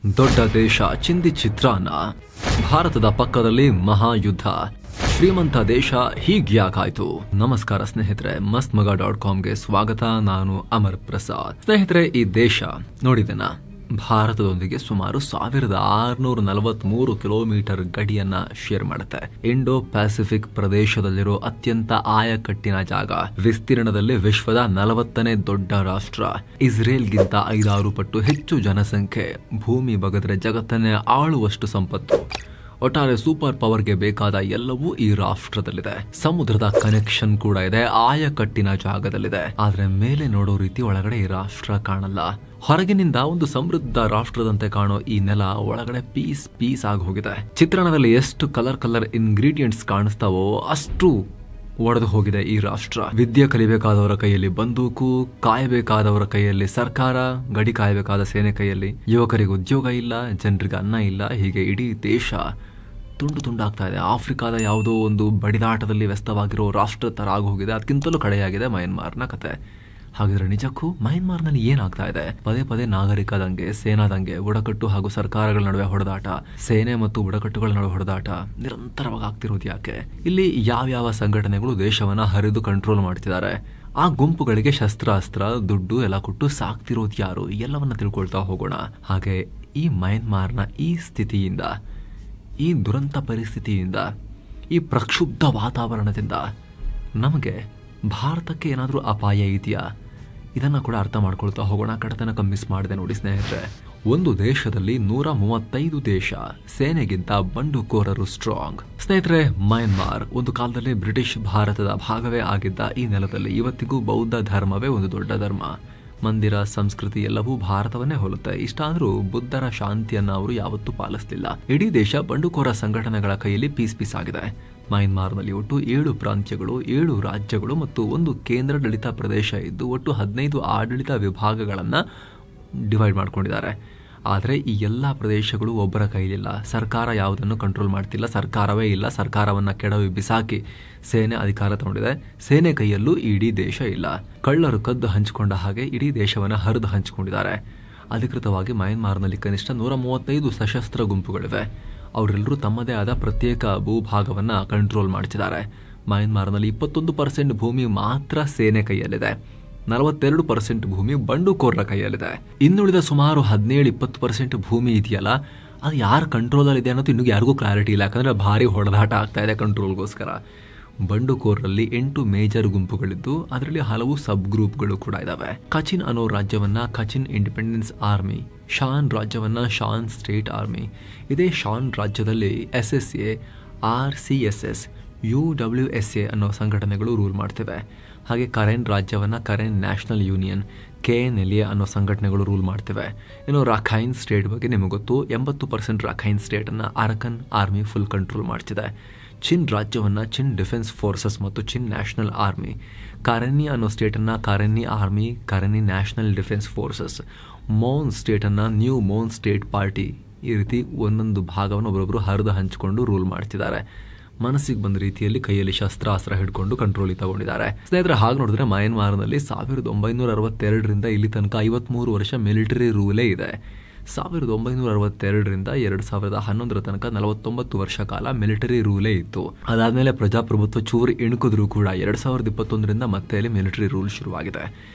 ದೊಡ್ಡ ದೇಶ ಚಿಂದಿ ಚಿತ್ರಾನ್ನ, ಭಾರತದ ಪಕ್ಕದಲ್ಲಿ ಮಹಾಯುದ್ಧ, ಶ್ರೀಮಂತ ದೇಶ ಹೀಗ್ಯಾಕಾಯ್ತು. ನಮಸ್ಕಾರ ಸ್ನೇಹಿತರೆ, mastmaga.comಗೆ ಸ್ವಾಗತ. ನಾನು ಅಮರ್ ಪ್ರಸಾದ್. ಸ್ನೇಹಿತರೆ, ಈ ದೇಶ ನೋಡಿದೆನಾ, ಭಾರತದೊಂದಿಗೆ ಸುಮಾರು 1643 ಕಿಲೋಮೀಟರ್ ಗಡಿಯನ್ನ ಶೇರ್ ಮಾಡುತ್ತೆ. ಇಂಡೋ ಪ್ಯಾಸಿಫಿಕ್ ಪ್ರದೇಶದಲ್ಲಿರೋ ಅತ್ಯಂತ ಆಯಕಟ್ಟಿನ ಜಾಗ, ವಿಸ್ತೀರ್ಣದಲ್ಲಿ ವಿಶ್ವದ 40ನೇ ದೊಡ್ಡ ರಾಷ್ಟ್ರ, ಇಸ್ರೇಲ್ಗಿಂತ 5-6 ಪಟ್ಟು ಹೆಚ್ಚು ಜನಸಂಖ್ಯೆ, ಭೂಮಿ ಬಗೆದರೆ ಜಗತ್ತನ್ನೇ ಆಳುವಷ್ಟು ಸಂಪತ್ತು, ಒಟ್ಟಾರೆ ಸೂಪರ್ ಪವರ್ಗೆ ಬೇಕಾದ ಎಲ್ಲವೂ ಈ ರಾಷ್ಟ್ರದಲ್ಲಿದೆ. ಸಮುದ್ರದ ಕನೆಕ್ಷನ್ ಕೂಡ ಇದೆ, ಆಯಕಟ್ಟಿನ ಜಾಗದಲ್ಲಿದೆ. ಆದ್ರೆ ಮೇಲೆ ನೋಡೋ ರೀತಿ ಒಳಗಡೆ ಈ ರಾಷ್ಟ್ರ ಕಾಣಲ್ಲ. ಹೊರಗಿನಿಂದ ಒಂದು ಸಮೃದ್ಧ ರಾಷ್ಟ್ರದಂತೆ ಕಾಣೋ ಈ ನೆಲ ಒಳಗಡೆ ಪೀಸ್ ಆಗಿ ಹೋಗಿದೆ. ಚಿತ್ರಣದಲ್ಲಿ ಎಷ್ಟು ಕಲರ್ ಇಂಗ್ರೀಡಿಯೆಂಟ್ಸ್ ಕಾಣಿಸ್ತಾವೋ ಅಷ್ಟು ಒಡೆದು ಹೋಗಿದೆ ಈ ರಾಷ್ಟ್ರ. ವಿದ್ಯೆ ಕಲಿಬೇಕಾದವರ ಕೈಯಲ್ಲಿ ಬಂದೂಕು, ಕಾಯಬೇಕಾದವರ ಕೈಯಲ್ಲಿ ಸರ್ಕಾರ, ಗಡಿ ಕಾಯಬೇಕಾದ ಸೇನೆ ಕೈಯಲ್ಲಿ, ಯುವಕರಿಗೆ ಉದ್ಯೋಗ ಇಲ್ಲ, ಜನರಿಗೆ ಅನ್ನ ಇಲ್ಲ. ಹೀಗೆ ಇಡೀ ದೇಶ ತುಂಡಾಗ್ತಾ ಇದೆ. ಆಫ್ರಿಕಾದ ಯಾವುದೋ ಒಂದು ಬಡಿದಾಟದಲ್ಲಿ ವ್ಯಸ್ತವಾಗಿರೋ ರಾಷ್ಟ್ರ ತರ ಆಗೋಗಿದೆ. ಅದಕ್ಕಿಂತಲೂ ಕಡೆಯಾಗಿದೆ ಮಯನ್ಮಾರ್ನ ಕತೆ. ಹಾಗಿದ್ರೆ ನಿಜಕ್ಕೂ ಮಯನ್ಮಾರ್ನಲ್ಲಿ ಏನಾಗ್ತಾ ಇದೆ? ಪದೇ ನಾಗರಿಕ ದಂಗೆ, ಸೇನಾ ದಂಗೆ, ಬುಡಕಟ್ಟು ಹಾಗೂ ಸರ್ಕಾರಗಳ ನಡುವೆ ಹೊಡೆದಾಟ, ಸೇನೆ ಮತ್ತು ಬುಡಕಟ್ಟುಗಳ ನಡುವೆ ಹೊಡೆದಾಟ ನಿರಂತರವಾಗಿ ಆಗ್ತಿರೋದು ಯಾಕೆ? ಇಲ್ಲಿ ಯಾವ ಸಂಘಟನೆಗಳು ದೇಶವನ್ನ ಹರಿದು ಕಂಟ್ರೋಲ್ ಮಾಡ್ತಿದ್ದಾರೆ? ಆ ಗುಂಪುಗಳಿಗೆ ಶಸ್ತ್ರಾಸ್ತ್ರ, ದುಡ್ಡು ಎಲ್ಲ ಕೊಟ್ಟು ಸಾಕ್ತಿರೋದು ಯಾರು? ಎಲ್ಲವನ್ನ ತಿಳ್ಕೊಳ್ತಾ ಹೋಗೋಣ. ಹಾಗೆ ಈ ಮಯನ್ಮಾರ್ನ ಈ ಸ್ಥಿತಿಯಿಂದ, ಈ ದುರಂತ ಪರಿಸ್ಥಿತಿಯಿಂದ, ಈ ಪ್ರಕ್ಷುಬ್ಧ ವಾತಾವರಣದಿಂದ ನಮಗೆ ಭಾರತಕ್ಕೆ ಏನಾದರೂ ಅಪಾಯ ಇದೆಯಾ? ಇದನ್ನ ಕೂಡ ಅರ್ಥ ಮಾಡ್ಕೊಳ್ತಾ ಹೋಗೋಣ. ಕಡತನಕ ಮಿಸ್ ಮಾಡಿದೆ ನೋಡಿ ಸ್ನೇಹಿತರೆ. ಒಂದು ದೇಶದಲ್ಲಿ 135 ದೇಶ, ಸೇನೆಗಿಂತ ಬಂಡುಕೋರರು ಸ್ಟ್ರಾಂಗ್. ಸ್ನೇಹಿತರೆ, ಮಯನ್ಮಾರ್ ಒಂದು ಕಾಲದಲ್ಲಿ ಬ್ರಿಟಿಷ್ ಭಾರತದ ಭಾಗವೇ ಆಗಿದ್ದ ಈ ನೆಲದಲ್ಲಿ ಇವತ್ತಿಗೂ ಬೌದ್ಧ ಧರ್ಮವೇ ಒಂದು ದೊಡ್ಡ ಧರ್ಮ. ಮಂದಿರ, ಸಂಸ್ಕೃತಿ ಎಲ್ಲವೂ ಭಾರತವನ್ನೇ ಹೋಲುತ್ತೆ. ಇಷ್ಟಾದರೂ ಬುದ್ಧರ ಶಾಂತಿಯನ್ನ ಅವರು ಯಾವತ್ತೂ ಪಾಲಿಸಲಿಲ್ಲ. ಇಡೀ ದೇಶ ಬಂಡುಕೋರ ಸಂಘಟನೆಗಳ ಕೈಯಲ್ಲಿ ಪೀಸ್ ಆಗಿದೆ. ಮಯನ್ಮಾರ್ನಲ್ಲಿ ಒಟ್ಟು 7 ಪ್ರಾಂತ್ಯಗಳು, 7 ರಾಜ್ಯಗಳು ಮತ್ತು ಒಂದು ಕೇಂದ್ರಾಡಳಿತ ಪ್ರದೇಶ ಇದ್ದು ಒಟ್ಟು 15 ಆಡಳಿತ ವಿಭಾಗಗಳನ್ನ ಡಿವೈಡ್ ಮಾಡ್ಕೊಂಡಿದ್ದಾರೆ. ಆದರೆ ಈ ಎಲ್ಲ ಪ್ರದೇಶಗಳು ಒಬ್ಬರ ಕೈಲಿಲ್ಲ. ಸರ್ಕಾರ ಯಾವುದನ್ನು ಕಂಟ್ರೋಲ್ ಮಾಡ್ತಿಲ್ಲ. ಸರ್ಕಾರವೇ ಇಲ್ಲ. ಸರ್ಕಾರವನ್ನ ಕೆಡವಿ ಬಿಸಾಕಿ ಸೇನೆ ಅಧಿಕಾರ ತಗೊಂಡಿದೆ. ಸೇನೆ ಕೈಯಲ್ಲೂ ಇಡೀ ದೇಶ ಇಲ್ಲ. ಕಳ್ಳರು ಕದ್ದು ಹಂಚಿಕೊಂಡ ಹಾಗೆ ಇಡೀ ದೇಶವನ್ನ ಹರಿದು ಹಂಚಿಕೊಂಡಿದ್ದಾರೆ. ಅಧಿಕೃತವಾಗಿ ಮಯನ್ಮಾರ್ನಲ್ಲಿ ಕನಿಷ್ಠ 135 ಸಶಸ್ತ್ರ ಗುಂಪುಗಳಿವೆ. ಅವರೆಲ್ಲರೂ ತಮ್ಮದೇ ಆದ ಪ್ರತ್ಯೇಕ ಭೂಭಾಗವನ್ನ ಕಂಟ್ರೋಲ್ ಮಾಡ್ತಿದ್ದಾರೆ. ಮಯನ್ಮಾರ್ನಲ್ಲಿ 21% ಭೂಮಿ ಮಾತ್ರ ಸೇನೆ ಕೈಯಲ್ಲಿದೆ. 42% ಭೂಮಿ ಬಂಡುಕೋರರ ಕೈಯಲ್ಲಿದೆ. ಇನ್ನುಳಿದ ಸುಮಾರು 17-20% ಭೂಮಿ ಇದೆಯಲ್ಲ, ಅದು ಯಾರ ಕಂಟ್ರೋಲಲ್ಲಿ ಇದೆ ಅನ್ನೋದು ಇನ್ನೂ ಯಾರಿಗೂ ಕ್ಲಾರಿಟಿ ಇಲ್ಲ. ಯಾಕಂದ್ರೆ ಭಾರಿ ಹೊಡೆದಾಟ ಆಗ್ತಾ ಇದೆ ಕಂಟ್ರೋಲ್ಗೋಸ್ಕರ. ಬಂಡುಕೋರರಲ್ಲಿ 8 ಮೇಜರ್ ಗುಂಪುಗಳಿದ್ದು ಅದರಲ್ಲಿ ಹಲವು ಸಬ್ ಗ್ರೂಪ್ಗಳು ಕೂಡ ಇದಾವೆ. ಕಚಿನ್ ಅನ್ನೋ ರಾಜ್ಯವನ್ನ ಕಚಿನ್ ಇಂಡಿಪೆಂಡೆನ್ಸ್ ಆರ್ಮಿ, ಶಾನ್ ರಾಜ್ಯವನ್ನ ಶಾನ್ ಸ್ಟೇಟ್ ಆರ್ಮಿ, ಇದೇ ಶಾನ್ ರಾಜ್ಯದಲ್ಲಿ SSA, RCSS, UWSA ಅನ್ನೋ ಸಂಘಟನೆಗಳು ರೂಲ್ ಮಾಡ್ತಿವೆ. ಹಾಗೆ ಕರೆನ್ ರಾಜ್ಯವನ್ನ ಕರೆನ್ ನ್ಯಾಷನಲ್ ಯೂನಿಯನ್, KNLA ಅನ್ನೋ ಸಂಘಟನೆಗಳು ರೂಲ್ ಮಾಡ್ತಿವೆ. ಇನ್ನು ರಾಖೈನ್ ಸ್ಟೇಟ್ ಬಗ್ಗೆ ನಿಮಗೆ ಗೊತ್ತು, 80% ರಾಖೈನ್ ಸ್ಟೇಟ್ ಅನ್ನ ಅರಕನ್ ಆರ್ಮಿ ಫುಲ್ ಕಂಟ್ರೋಲ್ ಮಾಡ್ತಿದೆ. ಚಿನ್ ರಾಜ್ಯವನ್ನ ಚಿನ್ ಡಿಫೆನ್ಸ್ ಫೋರ್ಸಸ್ ಮತ್ತು ಚಿನ್ ನ್ಯಾಷನಲ್ ಆರ್ಮಿ, ಕಾರೆನ್ನಿ ಅನ್ನೋ ಸ್ಟೇಟ್ ಅನ್ನ Karenni Army, Karenni National Defence Forces, Mon State ಅನ್ನ ನ್ಯೂ ಮೋನ್ ಸ್ಟೇಟ್ ಪಾರ್ಟಿ. ಈ ರೀತಿ ಒಂದೊಂದು ಭಾಗವನ್ನು ಒಬ್ಬರೊಬ್ಬರು ಹರಿದು ಹಂಚಿಕೊಂಡು ರೂಲ್ ಮಾಡ್ತಿದ್ದಾರೆ. ಮನಸ್ಸಿಗೆ ಬಂದ ರೀತಿಯಲ್ಲಿ ಕೈಯಲ್ಲಿ ಶಸ್ತ್ರಾಸ್ತ್ರ ಹಿಡ್ಕೊಂಡು ಕಂಟ್ರೋಲ್ ತಗೊಂಡಿದ್ದಾರೆ. ಸ್ನೇಹಿತರೆ, ಹಾಗೆ ನೋಡಿದ್ರೆ ಮಯನ್ಮಾರ್ನಲ್ಲಿ 1962ರಿಂದ ಇಲ್ಲಿ ತನಕ 53 ವರ್ಷ ಮಿಲಿಟರಿ ರೂಲೇ ಇದೆ. 1962ರಿಂದ 2011 ತನಕ 49 ವರ್ಷ ಕಾಲ ಮಿಲಿಟರಿ ರೂಲೇ ಇತ್ತು. ಅದಾದ್ಮೇಲೆ ಪ್ರಜಾಪ್ರಭುತ್ವ ಚೂರು ಇಣುಕಿದ್ರು ಕೂಡ 2021ರಿಂದ ಮತ್ತೆ ಅಲ್ಲಿ ಮಿಲಿಟರಿ ರೂಲ್ ಶುರುವಾಗಿದೆ.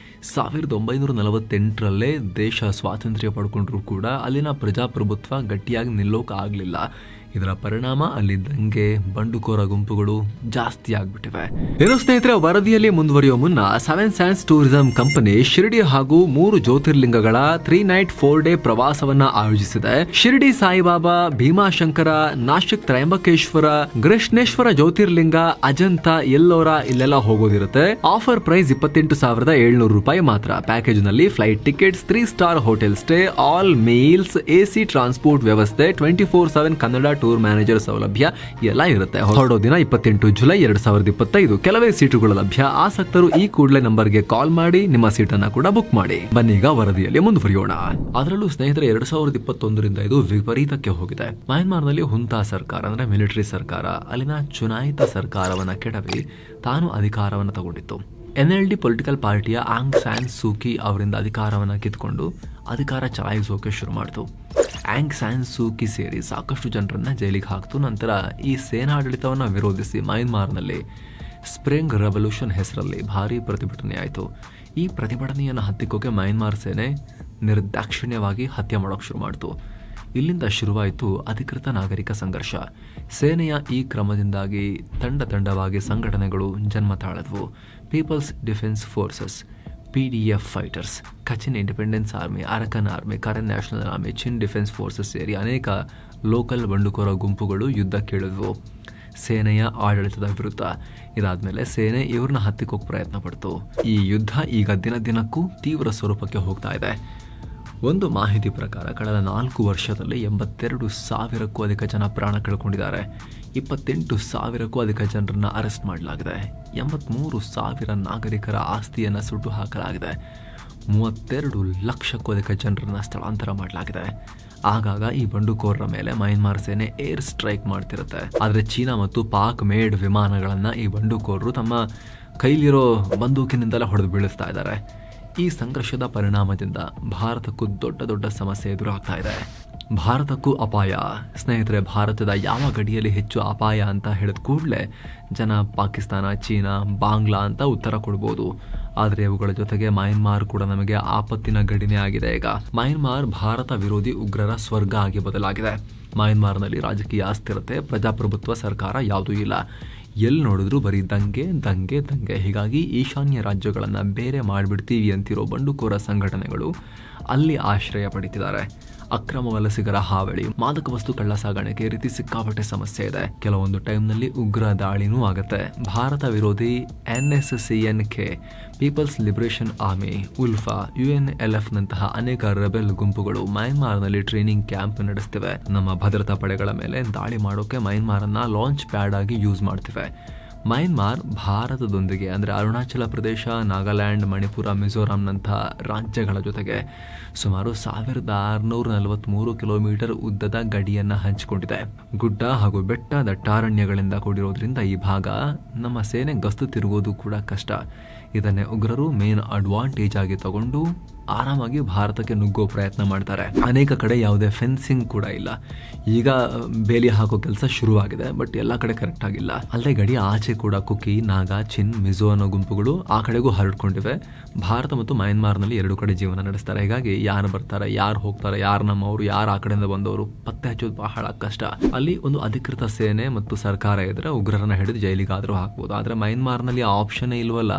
1948ರಲ್ಲೇ ದೇಶ ಸ್ವಾತಂತ್ರ್ಯ ಪಡ್ಕೊಂಡ್ರು ಕೂಡ ಅಲ್ಲಿನ ಪ್ರಜಾಪ್ರಭುತ್ವ ಗಟ್ಟಿಯಾಗಿ ನಿಲ್ಲೋಕೆ ಆಗ್ಲಿಲ್ಲ. ಇದರ ಪರಿಣಾಮ ಅಲ್ಲಿ ದಂಗೆ, ಬಂಡುಕೋರ ಗುಂಪುಗಳು ಜಾಸ್ತಿ ಆಗ್ಬಿಟ್ಟಿವೆ. ಇನ್ನು ಸ್ನೇಹಿತರೆ, ವರದಿಯಲ್ಲಿ ಮುಂದುವರಿಯುವ ಮುನ್ನ 7 Sands ಟೂರಿಸಂ ಕಂಪನಿ ಶಿರಡಿ ಹಾಗೂ 3 ಜ್ಯೋತಿರ್ಲಿಂಗಗಳ 3 ನೈಟ್ 4 ಡೇ ಪ್ರವಾಸವನ್ನ ಆಯೋಜಿಸಿದೆ. ಶಿರಡಿ ಸಾಯಿಬಾಬಾ, ಭೀಮಾಶಂಕರ, ನಾಶಿಕ್ ತ್ರಯಂಬಕೇಶ್ವರ, ಕೃಷ್ಣೇಶ್ವರ ಜ್ಯೋತಿರ್ಲಿಂಗ, ಅಜಂತ, ಎಲ್ಲೋರ ಇಲ್ಲೆಲ್ಲ ಹೋಗೋದಿರುತ್ತೆ. ಆಫರ್ ಪ್ರೈಸ್ 28,700 ರೂಪಾಯಿ ಮಾತ್ರ. ಪ್ಯಾಕೇಜ್ ನಲ್ಲಿ flight tickets, 3 star hotel stay, all meals, AC transport ವ್ಯವಸ್ಥೆ, 24/7 ಕನ್ನಡ ಟೂರ್ ಮ್ಯಾನೇಜರ್ ಸೌಲಭ್ಯ ಎಲ್ಲ ಇರುತ್ತೆ. ಹೊರಡೋ ದಿನ 28 ಜುಲೈ 2025. ಕೆಲವೇ ಸೀಟುಗಳು ಲಭ್ಯ. ಆಸಕ್ತರು ಈ ಕೂಡಲೇ ನಂಬರ್ಗೆ ಕಾಲ್ ಮಾಡಿ ನಿಮ್ಮ ಸೀಟನ್ನ ಕೂಡ ಬುಕ್ ಮಾಡಿ. ಬನ್ನೀಗ ವರದಿಯಲ್ಲಿ ಮುಂದುವರಿಯೋಣ. ಅದರಲ್ಲೂ ಸ್ನೇಹಿತರೆ, 2021ರಿಂದ ಇದು ವಿಪರೀತಕ್ಕೆ ಹೋಗಿದೆ. ಮಯನ್ಮಾರ್ನಲ್ಲಿ ಹುಂತಾ ಸರ್ಕಾರ ಅಂದ್ರೆ ಮಿಲಿಟರಿ ಸರ್ಕಾರ ಅಲ್ಲಿನ ಚುನಾಯಿತ ಸರ್ಕಾರವನ್ನ ಕೆಡವಿ ತಾನು ಅಧಿಕಾರವನ್ನು ತಗೊಂಡಿತ್ತು. NLD ಪೊಲಿಟಿಕಲ್ ಪಾರ್ಟಿಯ ಆಂಗ್ ಸ್ಯಾನ್ ಸೂಕಿ ಅವರಿಂದ ಅಧಿಕಾರವನ್ನು ಕಿತ್ಕೊಂಡು ಅಧಿಕಾರ ಚಲಾಯಿಸೋಕೆ ಶುರು ಮಾಡಿತು. ಆಂಗ್ ಸ್ಯಾನ್ ಸೂಕಿ ಸೇರಿ ಸಾಕಷ್ಟು ಜನರನ್ನ ಜೈಲಿಗೆ ಹಾಕ್ತು. ನಂತರ ಈ ಸೇನಾಡಳಿತವನ್ನು ವಿರೋಧಿಸಿ ಮಯನ್ಮಾರ್ನಲ್ಲಿ ಸ್ಪ್ರಿಂಗ್ ರೆವಲ್ಯೂಷನ್ ಹೆಸರಲ್ಲಿ ಭಾರೀ ಪ್ರತಿಭಟನೆ ಆಯಿತು. ಈ ಪ್ರತಿಭಟನೆಯನ್ನು ಹತ್ತಿಕ್ಕೋಕೆ ಮಯನ್ಮಾರ್ ಸೇನೆ ನಿರ್ದಾಕ್ಷಿಣ್ಯವಾಗಿ ಹತ್ಯೆ ಮಾಡೋಕೆ ಶುರು ಮಾಡಿತು. ಇಲ್ಲಿಂದ ಶುರುವಾಯಿತು ಅಧಿಕೃತ ನಾಗರಿಕ ಸಂಘರ್ಷ. ಸೇನೆಯ ಈ ಕ್ರಮದಿಂದಾಗಿ ತಂಡವಾಗಿ ಸಂಘಟನೆಗಳು ಜನ್ಮ ತಾಳಿದ್ವು. People's Defence Forces, PDF fighters, Kachin Independence Army, Arakan Army, Karen National Army, Chin Defence Forces ಸೇರಿ ಅನೇಕ ಲೋಕಲ್ ಬಂಡುಕೋರ ಗುಂಪುಗಳು ಯುದ್ಧಕ್ಕಿಳಿದ್ವು ಸೇನೆಯ ಆಡಳಿತದ ವಿರುದ್ಧ. ಇದಾದ್ಮೇಲೆ ಸೇನೆ ಇವ್ರನ್ನ ಹತ್ತಿಕ್ಕೋಕೆ ಪ್ರಯತ್ನ ಪಡ್ತು. ಈ ಯುದ್ಧ ಈಗ ದಿನಕ್ಕೂ ತೀವ್ರ ಸ್ವರೂಪಕ್ಕೆ ಹೋಗ್ತಾ ಇದೆ. ಒಂದು ಮಾಹಿತಿ ಪ್ರಕಾರ ಕಳೆದ 4 ವರ್ಷದಲ್ಲಿ 82,000ಕ್ಕೂ ಅಧಿಕ ಜನ ಪ್ರಾಣ ಕಳ್ಕೊಂಡಿದ್ದಾರೆ. 28,000ಕ್ಕೂ ಅಧಿಕ ಜನರನ್ನ ಅರೆಸ್ಟ್ ಮಾಡಲಾಗಿದೆ. 83,000 ನಾಗರಿಕರ ಆಸ್ತಿಯನ್ನು ಸುಟ್ಟು ಹಾಕಲಾಗಿದೆ. 32 ಲಕ್ಷಕ್ಕೂ ಅಧಿಕ ಜನರನ್ನ ಸ್ಥಳಾಂತರ ಮಾಡಲಾಗಿದೆ. ಆಗಾಗ ಈ ಬಂಡುಕೋರರ ಮೇಲೆ ಮಯನ್ಮಾರ್ ಸೇನೆ ಏರ್ ಸ್ಟ್ರೈಕ್ ಮಾಡ್ತಿರುತ್ತೆ. ಆದರೆ ಚೀನಾ ಮತ್ತು ಪಾಕ್ ಮೇಡ್ ವಿಮಾನಗಳನ್ನು ಈ ಬಂಡುಕೋರರು ತಮ್ಮ ಕೈಲಿರೋ ಬಂದೂಕಿನಿಂದಲೇ ಹೊಡೆದು ಬೀಳಿಸ್ತಾ ಇದ್ದಾರೆ. ಈ ಸಂಘರ್ಷದ ಪರಿಣಾಮದಿಂದ ಭಾರತಕ್ಕೂ ದೊಡ್ಡ ಸಮಸ್ಯೆ ಎದುರಾಗ್ತಾ ಇದೆ. ಭಾರತಕ್ಕೂ ಅಪಾಯ. ಸ್ನೇಹಿತರೆ, ಭಾರತದ ಯಾವ ಗಡಿಯಲ್ಲಿ ಹೆಚ್ಚು ಅಪಾಯ ಅಂತ ಹೇಳಿದ ಕೂಡಲೇ ಜನ ಪಾಕಿಸ್ತಾನ, ಚೀನಾ, ಬಾಂಗ್ಲಾ ಅಂತ ಉತ್ತರ ಕೊಡ್ಬೋದು. ಆದರೆ ಇವುಗಳ ಜೊತೆಗೆ ಮಯನ್ಮಾರ್ ಕೂಡ ನಮಗೆ ಆಪತ್ತಿನ ಗಡಿನೇ ಆಗಿದೆ. ಈಗ ಮಯನ್ಮಾರ್ ಭಾರತ ವಿರೋಧಿ ಉಗ್ರರ ಸ್ವರ್ಗ ಆಗಿ ಬದಲಾಗಿದೆ. ಮಯನ್ಮಾರ್ನಲ್ಲಿ ರಾಜಕೀಯ ಅಸ್ಥಿರತೆ, ಪ್ರಜಾಪ್ರಭುತ್ವ ಸರ್ಕಾರ ಯಾವುದೂ ಇಲ್ಲ. ಎಲ್ಲಿ ನೋಡಿದ್ರು ಬರೀ ದಂಗೆ. ಹೀಗಾಗಿ ಈಶಾನ್ಯ ರಾಜ್ಯಗಳನ್ನು ಬೇರೆ ಮಾಡಿಬಿಡ್ತೀವಿ ಅಂತಿರೋ ಬಂಡುಕೋರ ಸಂಘಟನೆಗಳು ಅಲ್ಲಿ ಆಶ್ರಯ ಪಡಿತಿದ್ದಾರೆ. ಅಕ್ರಮ ವಲಸಿಗರ ಹಾವಳಿ, ಮಾದಕ ವಸ್ತು ಕಳ್ಳ ಸಾಗಾಣಿಕೆ ರೀತಿ ಸಿಕ್ಕಾಪಟ್ಟೆ ಸಮಸ್ಯೆ ಇದೆ. ಕೆಲವೊಂದು ಟೈಮ್ನಲ್ಲಿ ಉಗ್ರ ದಾಳಿನೂ ಆಗುತ್ತೆ. ಭಾರತ ವಿರೋಧಿ NSCNK, people's liberation army, ULFA, UNLF ನಂತಹ ಅನೇಕ ರೆಬೆಲ್ ಗುಂಪುಗಳು ಮಯನ್ಮಾರ್ನಲ್ಲಿ ಟ್ರೈನಿಂಗ್ ಕ್ಯಾಂಪ್ ನಡೆಸ್ತಿವೆ. ನಮ್ಮ ಭದ್ರತಾ ಪಡೆಗಳ ಮೇಲೆ ದಾಳಿ ಮಾಡೋಕೆ ಮಯನ್ಮಾರನ್ನ ಲಾಂಚ್ ಪ್ಯಾಡ್ ಆಗಿ ಯೂಸ್ ಮಾಡ್ತಿವೆ. ಮಯನ್ಮಾರ್ ಭಾರತದೊಂದಿಗೆ ಅಂದರೆ ಅರುಣಾಚಲ ಪ್ರದೇಶ, ನಾಗಾಲ್ಯಾಂಡ್, ಮಣಿಪುರ, ಮಿಜೋರಾಂನಂತಹ ರಾಜ್ಯಗಳ ಜೊತೆಗೆ ಸುಮಾರು 1643 ಕಿಲೋಮೀಟರ್ ಉದ್ದದ ಗಡಿಯನ್ನು ಹಂಚಿಕೊಂಡಿದೆ. ಗುಡ್ಡ ಹಾಗೂ ಬೆಟ್ಟ ದಟ್ಟಾರಣ್ಯಗಳಿಂದ ಕೂಡಿರೋದ್ರಿಂದ ಈ ಭಾಗ ನಮ್ಮ ಸೇನೆ ಗಸ್ತು ತಿರುಗೋದು ಕೂಡ ಕಷ್ಟ. ಇದನ್ನೇ ಉಗ್ರರು ಮೇನ್ ಅಡ್ವಾಂಟೇಜ್ ಆಗಿ ತಗೊಂಡು ಆರಾಮಾಗಿ ಭಾರತಕ್ಕೆ ನುಗ್ಗೋ ಪ್ರಯತ್ನ ಮಾಡ್ತಾರೆ. ಅನೇಕ ಕಡೆ ಯಾವುದೇ ಫೆನ್ಸಿಂಗ್ ಕೂಡ ಇಲ್ಲ. ಈಗ ಬೇಲಿ ಹಾಕೋ ಕೆಲಸ ಶುರುವಾಗಿದೆ, ಬಟ್ ಎಲ್ಲ ಕಡೆ ಕರೆಕ್ಟ್ ಆಗಿಲ್ಲ. ಅಲ್ಲದೆ ಗಡಿ ಆಚೆ ಕೂಡ ಕುಕಿ, ನಾಗಾ, ಚಿನ್, ಮಿಜೋ ಅನ್ನೋ ಗುಂಪುಗಳು ಆ ಕಡೆಗೂ ಹರಡ್ಕೊಂಡಿವೆ. ಭಾರತ ಮತ್ತು ಮಯನ್ಮಾರ್ನಲ್ಲಿ 2 ಕಡೆ ಜೀವನ ನಡೆಸ್ತಾರೆ. ಹೀಗಾಗಿ ಯಾರು ಬರ್ತಾರೆ, ಯಾರು ಹೋಗ್ತಾರೆ, ಯಾರು ನಮ್ಮವರು, ಯಾರು ಆ ಕಡೆಯಿಂದ ಬಂದವರು ಪತ್ತೆ ಹಚ್ಚೋದು ಬಹಳ ಕಷ್ಟ. ಅಲ್ಲಿ ಒಂದು ಅಧಿಕೃತ ಸೇನೆ ಮತ್ತು ಸರ್ಕಾರ ಇದ್ರೆ ಉಗ್ರರನ್ನ ಹಿಡಿದು ಜೈಲಿಗಾದರೂ ಹಾಕ್ಬೋದು. ಆದರೆ ಮಯನ್ಮಾರ್ನಲ್ಲಿ ಆ ಆಪ್ಷನ್ನೇ ಇಲ್ವಲ್ಲ.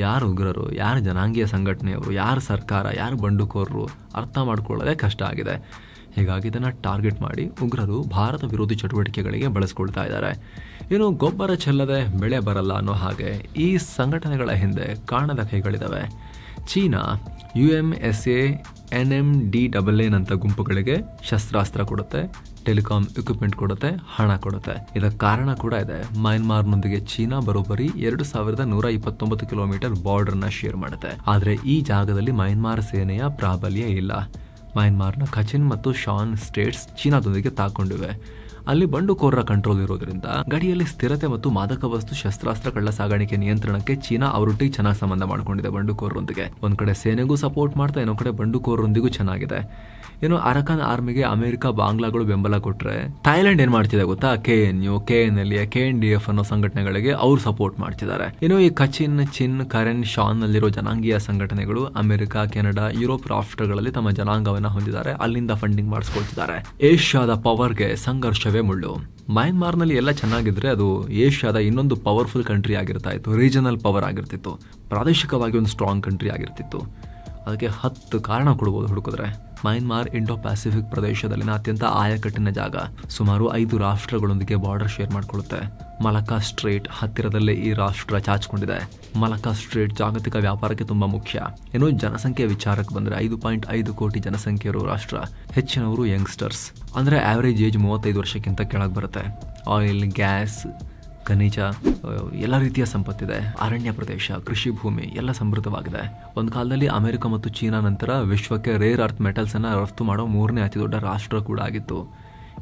ಯಾರು ಉಗ್ರರು, ಯಾರು ಜನಾಂಗೀಯ ಸಂಘಟನೆಯವರು, ಯಾರು ಸರ್ಕಾರ, ಯಾರು ಬಂಡುಕೋರರು ಅರ್ಥ ಮಾಡ್ಕೊಳ್ಳೋದೇ ಕಷ್ಟ ಆಗಿದೆ. ಹೀಗಾಗಿ ಇದನ್ನು ಟಾರ್ಗೆಟ್ ಮಾಡಿ ಉಗ್ರರು ಭಾರತ ವಿರೋಧಿ ಚಟುವಟಿಕೆಗಳಿಗೆ ಬಳಸ್ಕೊಳ್ತಾ ಇದ್ದಾರೆ. ಇನ್ನು ಗೊಬ್ಬರ ಚೆಲ್ಲದೆ ಬೆಳೆ ಬರಲ್ಲ ಅನ್ನೋ ಹಾಗೆ ಈ ಸಂಘಟನೆಗಳ ಹಿಂದೆ ಕಾಣದ ಕೈಗಳಿದ್ದಾವೆ. ಚೀನಾ UMSA, NMDAA ನಂತ ಗುಂಪುಗಳಿಗೆ ಶಸ್ತ್ರಾಸ್ತ್ರ ಕೊಡುತ್ತೆ, ಟೆಲಿಕಾಂ ಇಕ್ವಿಪ್ಮೆಂಟ್ ಕೊಡುತ್ತೆ, ಹಣ ಕೊಡುತ್ತೆ. ಇದಕ್ಕೆ ಕಾರಣ ಕೂಡ ಇದೆ. ಮಯನ್ಮಾರ್ನೊಂದಿಗೆ ಚೀನಾ ಬರೋಬ್ಬರಿ 2129 ಕಿಲೋಮೀಟರ್ ಬಾರ್ಡರ್ನ ಶೇರ್ ಮಾಡುತ್ತೆ. ಆದರೆ ಈ ಜಾಗದಲ್ಲಿ ಮಯನ್ಮಾರ್ ಸೇನೆಯ ಪ್ರಾಬಲ್ಯ ಇಲ್ಲ. ಮಯನ್ಮಾರ್ನ ಕಚಿನ್ ಮತ್ತು ಶಾನ್ ಸ್ಟೇಟ್ಸ್ ಚೀನಾದೊಂದಿಗೆ ತಾಕೊಂಡಿವೆ. ಅಲ್ಲಿ ಬಂಡುಕೋರರ ಕಂಟ್ರೋಲ್ ಇರೋದ್ರಿಂದ ಗಡಿಯಲ್ಲಿ ಸ್ಥಿರತೆ ಮತ್ತು ಮಾದಕ ವಸ್ತು ಶಸ್ತ್ರಾಸ್ತ್ರ ಕಳ್ಳ ಸಾಗಾಣಿಕೆ ನಿಯಂತ್ರಣಕ್ಕೆ ಚೀನಾ ಅವರೊಟ್ಟಿಗೆ ಚೆನ್ನಾಗಿ ಸಂಬಂಧ ಮಾಡ್ಕೊಂಡಿದೆ ಬಂಡುಕೋರರೊಂದಿಗೆ. ಒಂದ್ ಕಡೆ ಸೇನೆಗೂ ಸಪೋರ್ಟ್ ಮಾಡ್ತಾ, ಇನ್ನೊಂದ್ ಕಡೆ ಬಂಡುಕೋರರೊಂದಿಗೂ ಚೆನ್ನಾಗಿದೆ. ಇನ್ನು ಅರಕನ್ ಆರ್ಮಿಗೆ ಅಮೆರಿಕ, ಬಾಂಗ್ಲಾಗಳು ಬೆಂಬಲ ಕೊಟ್ರೆ ಥೈಲ್ಯಾಂಡ್ ಏನ್ ಮಾಡ್ತಿದೆ ಗೊತ್ತಾ? KNU, KNLA, KNDF ಅನ್ನೋ ಸಂಘಟನೆಗಳಿಗೆ ಅವ್ರು ಸಪೋರ್ಟ್ ಮಾಡ್ತಿದ್ದಾರೆ. ಇನ್ನು ಈ ಕಚಿನ್, ಚಿನ್, ಕರೆನ್, ಶಾನ್ ನಲ್ಲಿರೋ ಜನಾಂಗೀಯ ಸಂಘಟನೆಗಳು ಅಮೆರಿಕ, ಕೆನಡಾ, ಯುರೋಪ್ ರಾಷ್ಟ್ರಗಳಲ್ಲಿ ತಮ್ಮ ಜನಾಂಗವನ್ನ ಹೊಂದಿದ್ದಾರೆ. ಅಲ್ಲಿಂದ ಫಂಡಿಂಗ್ ಮಾಡಿಸ್ಕೊಳ್ತಿದ್ದಾರೆ. ಏಷ್ಯಾದ ಪವರ್ಗೆ ಸಂಘರ್ಷವೇ ಮುಳ್ಳು. ಮಯನ್ಮಾರ್ನಲ್ಲಿ ಎಲ್ಲ ಚೆನ್ನಾಗಿದ್ರೆ ಅದು ಏಷ್ಯಾದ ಇನ್ನೊಂದು ಪವರ್ಫುಲ್ ಕಂಟ್ರಿ ಆಗಿರ್ತಾ ಇತ್ತು, ರೀಜನಲ್ ಪವರ್ ಆಗಿರ್ತಿತ್ತು, ಪ್ರಾದೇಶಿಕವಾಗಿ ಒಂದು ಸ್ಟ್ರಾಂಗ್ ಕಂಟ್ರಿ ಆಗಿರ್ತಿತ್ತು. ಅದಕ್ಕೆ 10 ಕಾರಣ ಕೊಡ್ಬೋದು ಹುಡುಕಿದ್ರೆ. ಮಯನ್ಮಾರ್ ಇಂಡೋ ಪ್ಯಾಸಿಫಿಕ್ ಪ್ರದೇಶದಲ್ಲಿನ ಅತ್ಯಂತ ಆಯಕಟ್ಟಿನ ಜಾಗ. ಸುಮಾರು 5 ರಾಷ್ಟ್ರಗಳೊಂದಿಗೆ ಬಾರ್ಡರ್ ಶೇರ್ ಮಾಡಿಕೊಳ್ಳುತ್ತೆ. ಮಲಕ್ಕಾ ಸ್ಟ್ರೇಟ್ ಹತ್ತಿರದಲ್ಲೇ ಈ ರಾಷ್ಟ್ರ ಚಾಚಿಕೊಂಡಿದೆ. ಮಲಕ್ಕಾ ಸ್ಟ್ರೇಟ್ ಜಾಗತಿಕ ವ್ಯಾಪಾರಕ್ಕೆ ತುಂಬಾ ಮುಖ್ಯ. ಇನ್ನು ಜನಸಂಖ್ಯೆ ವಿಚಾರಕ್ಕೆ ಬಂದ್ರೆ 5.5 ಕೋಟಿ ಜನಸಂಖ್ಯೆ ಇರೋ ರಾಷ್ಟ್ರ. ಹೆಚ್ಚಿನವರು ಯಂಗ್ಸ್ಟರ್ಸ್, ಅಂದ್ರೆ ಆವರೇಜ್ ಏಜ್ 35 ವರ್ಷಕ್ಕಿಂತ ಕೆಳಗೆ ಬರುತ್ತೆ. ಆಯಿಲ್, ಗ್ಯಾಸ್, ಖನಿಜ, ಎಲ್ಲ ರೀತಿಯ ಸಂಪತ್ತಿದೆ. ಅರಣ್ಯ ಪ್ರದೇಶ, ಕೃಷಿ ಭೂಮಿ ಎಲ್ಲ ಸಮೃದ್ಧವಾಗಿದೆ. ಒಂದು ಕಾಲದಲ್ಲಿ ಅಮೆರಿಕ ಮತ್ತು ಚೀನಾ ನಂತರ ವಿಶ್ವಕ್ಕೆ ರೇರ್ ಅರ್ತ್ ಮೆಟಲ್ಸ್ ಅನ್ನ ರಫ್ತು ಮಾಡೋ 3ನೇ ಅತಿ ದೊಡ್ಡ ರಾಷ್ಟ್ರ ಕೂಡ ಆಗಿತ್ತು.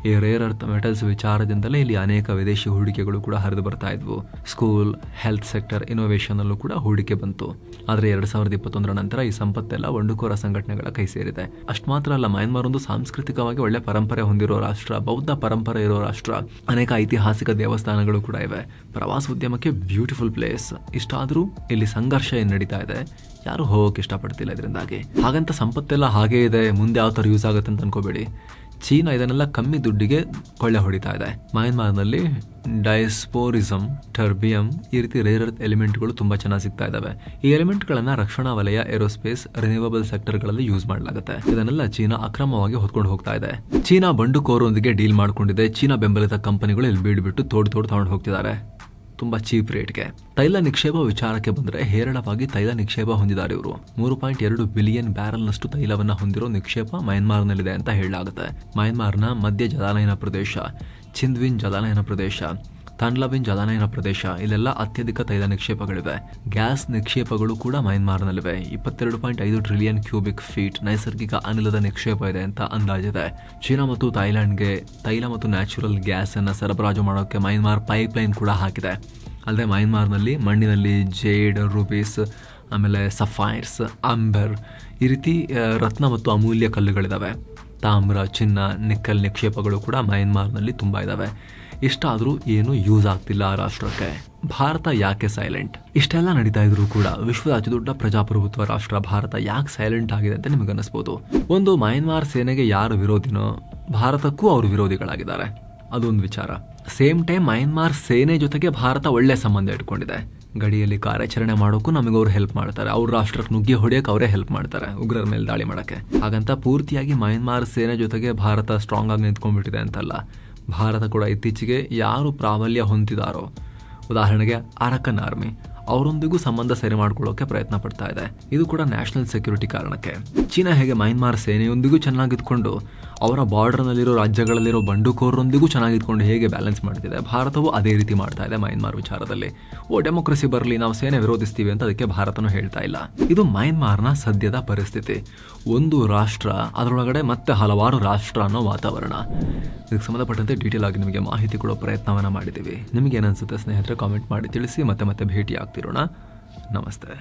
ಈ ರೇರ್ ಅರ್ತ್ ಮೆಟಲ್ಸ್ ವಿಚಾರದಿಂದಲೇ ಇಲ್ಲಿ ಅನೇಕ ವಿದೇಶಿ ಹೂಡಿಕೆಗಳು ಕೂಡ ಹರಿದು ಬರ್ತಾ ಇದ್ವು. ಸ್ಕೂಲ್, ಹೆಲ್ತ್ ಸೆಕ್ಟರ್, ಇನೋವೇಷನ್ ಅಲ್ಲೂ ಕೂಡ ಹೂಡಿಕೆ ಬಂತು. ಆದರೆ 2021 ನಂತರ ಈ ಸಂಪತ್ತೆಲ್ಲ ಬಂಡುಕೋರ ಸಂಘಟನೆಗಳ ಕೈ ಸೇರಿದೆ. ಅಷ್ಟು ಮಾತ್ರ ಅಲ್ಲ, ಮಯನ್ಮಾರ್ ಒಂದು ಸಾಂಸ್ಕೃತಿಕವಾಗಿ ಒಳ್ಳೆ ಪರಂಪರೆ ಹೊಂದಿರೋ ರಾಷ್ಟ್ರ, ಬೌದ್ಧ ಪರಂಪರೆ ಇರೋ ರಾಷ್ಟ್ರ. ಅನೇಕ ಐತಿಹಾಸಿಕ ದೇವಸ್ಥಾನಗಳು ಕೂಡ ಇವೆ. ಪ್ರವಾಸೋದ್ಯಮಕ್ಕೆ ಬ್ಯೂಟಿಫುಲ್ ಪ್ಲೇಸ್. ಇಷ್ಟಾದರೂ ಇಲ್ಲಿ ಸಂಘರ್ಷ ಏನು ನಡೀತಾ ಇದೆ, ಯಾರು ಹೋಗೋಕೆ ಇಷ್ಟಪಡ್ತಿಲ್ಲ ಇದರಿಂದಾಗಿ. ಹಾಗಂತ ಸಂಪತ್ತೆಲ್ಲ ಹಾಗೇ ಇದೆ, ಮುಂದೆ ಯಾವ ಥರ ಯೂಸ್ ಆಗುತ್ತೆ ಅಂತ ಅನ್ಕೋಬೇಡಿ. ಚೀನಾ ಇದನ್ನೆಲ್ಲ ಕಮ್ಮಿ ದುಡ್ಡಿಗೆ ಕೊಳ್ಳೆ ಹೊಡಿತಾ ಇದೆ. ಮಯನ್ಮಾರ್ನಲ್ಲಿ ಡೈಸ್ಪೋರಿಸಮ್, ಟರ್ಬಿಯಂ ಈ ರೀತಿ ರೇರ್ ಅರ್ತ್ ಎಲಿಮೆಂಟ್ಗಳು ತುಂಬಾ ಚೆನ್ನಾಗಿ ಸಿಗ್ತಾ ಇದಾವೆ. ಈ ಎಲಿಮೆಂಟ್ಗಳನ್ನ ರಕ್ಷಣಾ ವಲಯ, ಏರೋಸ್ಪೇಸ್, ರಿನ್ಯೂವಬಲ್ ಸೆಕ್ಟರ್ಗಳಲ್ಲಿ ಯೂಸ್ ಮಾಡಲಾಗುತ್ತೆ. ಇದನ್ನೆಲ್ಲ ಚೀನಾ ಅಕ್ರಮವಾಗಿ ಹೊತ್ಕೊಂಡು ಹೋಗ್ತಾ ಇದೆ. ಚೀನಾ ಬಂಡುಕೋರೊಂದಿಗೆ ಡೀಲ್ ಮಾಡ್ಕೊಂಡಿದೆ. ಚೀನಾ ಬೆಂಬಲಿತ ಕಂಪನಿಗಳು ಇಲ್ಲಿ ಬೀಡ್ಬಿಟ್ಟು ತೋಡ್ ತಗೊಂಡು ಹೋಗ್ತಿದ್ದಾರೆ ತುಂಬಾ ಚೀಪ್ ರೇಟ್ಗೆ. ತೈಲ ನಿಕ್ಷೇಪ ವಿಚಾರಕ್ಕೆ ಬಂದ್ರೆ ಹೇರಳವಾಗಿ ತೈಲ ನಿಕ್ಷೇಪ ಹೊಂದಿದ್ದಾರೆ ಇವರು. 3.2 ಬಿಲಿಯನ್ ಬ್ಯಾರಲ್ನಷ್ಟು ತೈಲವನ್ನ ಹೊಂದಿರೋ ನಿಕ್ಷೇಪ ಮಯನ್ಮಾರ್ನಲ್ಲಿದೆ ಅಂತ ಹೇಳಲಾಗುತ್ತೆ. ಮಯನ್ಮಾರ್ನ ಮಧ್ಯ ಜಲಾನಯನ ಪ್ರದೇಶ, ಚಿಂದ್ವಿನ್ ಜಲಾನಯನ ಪ್ರದೇಶ, ತಾನ್ಲಾವಿನ್ ಜಲಾನಯನ ಪ್ರದೇಶ, ಇಲ್ಲೆಲ್ಲ ಅತ್ಯಧಿಕ ತೈಲ ನಿಕ್ಷೇಪಗಳಿವೆ. ಗ್ಯಾಸ್ ನಿಕ್ಷೇಪಗಳು ಕೂಡ ಮಯನ್ಮಾರ್ನಲ್ಲಿವೆ. 22.5 ಟ್ರಿಲಿಯನ್ ಕ್ಯೂಬಿಕ್ ಫೀಟ್ ನೈಸರ್ಗಿಕ ಅನಿಲದ ನಿಕ್ಷೇಪ ಇದೆ ಅಂತ ಅಂದಾಜಿದೆ. ಚೀನಾ ಮತ್ತು ಥೈಲ್ಯಾಂಡ್ಗೆ ತೈಲ ಮತ್ತು ನ್ಯಾಚುರಲ್ ಗ್ಯಾಸ್ ಅನ್ನ ಸರಬರಾಜು ಮಾಡೋಕೆ ಮಯನ್ಮಾರ್ ಪೈಪ್ಲೈನ್ ಕೂಡ ಹಾಕಿದೆ. ಅಲ್ಲದೆ ಮಯನ್ಮಾರ್ನಲ್ಲಿ ಮಣ್ಣಿನಲ್ಲಿ ಜೇಡ್, ರೂಬೀಸ್, ಆಮೇಲೆ ಸಫೈರ್ಸ್, ಅಂಬರ್ ಈ ರೀತಿ ರತ್ನ ಮತ್ತು ಅಮೂಲ್ಯ ಕಲ್ಲುಗಳಿದಾವೆ. ತಾಮ್ರ, ಚಿನ್ನ, ನಿಕ್ಕಲ್ ನಿಕ್ಷೇಪಗಳು ಕೂಡ ಮಯನ್ಮಾರ್ನಲ್ಲಿ ತುಂಬಾ ಇದಾವೆ. ಇಷ್ಟಾದರೂ ಏನು ಯೂಸ್ ಆಗ್ತಿಲ್ಲ ಆ ರಾಷ್ಟ್ರಕ್ಕೆ. ಭಾರತ ಯಾಕೆ ಸೈಲೆಂಟ್? ಇಷ್ಟೆಲ್ಲ ನಡೀತಾ ಇದ್ರು ಕೂಡ ವಿಶ್ವದ ಅತಿ ದೊಡ್ಡ ಪ್ರಜಾಪ್ರಭುತ್ವ ರಾಷ್ಟ್ರ ಭಾರತ ಯಾಕೆ ಸೈಲೆಂಟ್ ಆಗಿದೆ ಅಂತ ನಿಮಗೆ ಅನಿಸ್ಬೋದು. ಒಂದು, ಮಯನ್ಮಾರ್ ಸೇನೆಗೆ ಯಾರು ವಿರೋಧಿನೋ ಭಾರತಕ್ಕೂ ಅವರು ವಿರೋಧಿಗಳಾಗಿದ್ದಾರೆ, ಅದೊಂದು ವಿಚಾರ. ಸೇಮ್ ಟೈಮ್ ಮಯನ್ಮಾರ್ ಸೇನೆ ಜೊತೆಗೆ ಭಾರತ ಒಳ್ಳೆ ಸಂಬಂಧ ಇಟ್ಕೊಂಡಿದೆ. ಗಡಿಯಲ್ಲಿ ಕಾರ್ಯಾಚರಣೆ ಮಾಡೋಕ್ಕೂ ನಮಗೆ ಅವ್ರು ಹೆಲ್ಪ್ ಮಾಡ್ತಾರೆ. ಅವ್ರ ರಾಷ್ಟ್ರಕ್ಕೆ ನುಗ್ಗಿ ಹೊಡೆಯಕ್ಕೆ ಅವರೇ ಹೆಲ್ಪ್ ಮಾಡ್ತಾರೆ, ಉಗ್ರರ ಮೇಲೆ ದಾಳಿ ಮಾಡೋಕ್ಕೆ. ಹಾಗಂತ ಪೂರ್ತಿಯಾಗಿ ಮಯನ್ಮಾರ್ ಸೇನೆ ಜೊತೆಗೆ ಭಾರತ ಸ್ಟ್ರಾಂಗ್ ಆಗಿ ನಿಂತ್ಕೊಂಡ್ಬಿಟ್ಟಿದೆ ಅಂತಲ್ಲ. ಭಾರತ ಕೂಡ ಇತ್ತೀಚೆಗೆ ಯಾರು ಪ್ರಾಬಲ್ಯ ಹೊಂದಿದಾರೋ, ಉದಾಹರಣೆಗೆ ಅರಕನ್ ಆರ್ಮಿ, ಅವರೊಂದಿಗೂ ಸಂಬಂಧ ಸರಿ ಮಾಡ್ಕೊಳ್ಳೋಕೆ ಪ್ರಯತ್ನ ಪಡ್ತಾ ಇದೆ. ಇದು ಕೂಡ ನ್ಯಾಷನಲ್ ಸೆಕ್ಯೂರಿಟಿ ಕಾರಣಕ್ಕೆ. ಚೀನಾ ಹೇಗೆ ಮಯನ್ಮಾರ್ ಸೇನೆಯೊಂದಿಗೂ ಚೆನ್ನಾಗಿದ್ಕೊಂಡು ಅವರ ಬಾರ್ಡರ್ನಲ್ಲಿರೋ ರಾಜ್ಯಗಳಲ್ಲಿರೋ ಬಂಡುಕೋರರೊಂದಿಗೂ ಚೆನ್ನಾಗಿದ್ಕೊಂಡು ಹೇಗೆ ಬ್ಯಾಲೆನ್ಸ್ ಮಾಡ್ತಿದೆ, ಭಾರತವು ಅದೇ ರೀತಿ ಮಾಡ್ತಾ ಇದೆ ಮಯನ್ಮಾರ್ ವಿಚಾರದಲ್ಲಿ. ಡೆಮೋಕ್ರಸಿ ಬರಲಿ, ನಾವು ಸೇನೆ ವಿರೋಧಿಸ್ತೀವಿ ಅಂತ ಅದಕ್ಕೆ ಭಾರತನೂ ಹೇಳ್ತಾ ಇಲ್ಲ. ಇದು ಮಯನ್ಮಾರ್ನ ಸದ್ಯದ ಪರಿಸ್ಥಿತಿ. ಒಂದು ರಾಷ್ಟ್ರ, ಅದರೊಳಗಡೆ ಮತ್ತೆ ಹಲವಾರು ರಾಷ್ಟ್ರ ಅನ್ನೋ ವಾತಾವರಣ. ಇದಕ್ಕೆ ಸಂಬಂಧಪಟ್ಟಂತೆ ಡೀಟೇಲ್ ಆಗಿ ನಿಮಗೆ ಮಾಹಿತಿ ಕೊಡೋ ಪ್ರಯತ್ನವನ್ನ ಮಾಡಿದ್ದೀವಿ. ನಿಮಗೆ ಏನನ್ಸುತ್ತೆ ಸ್ನೇಹಿತರೆ, ಕಾಮೆಂಟ್ ಮಾಡಿ ತಿಳಿಸಿ. ಮತ್ತೆ ಭೇಟಿ ಆಗ್ತಿರೋಣ. ನಮಸ್ತೆ.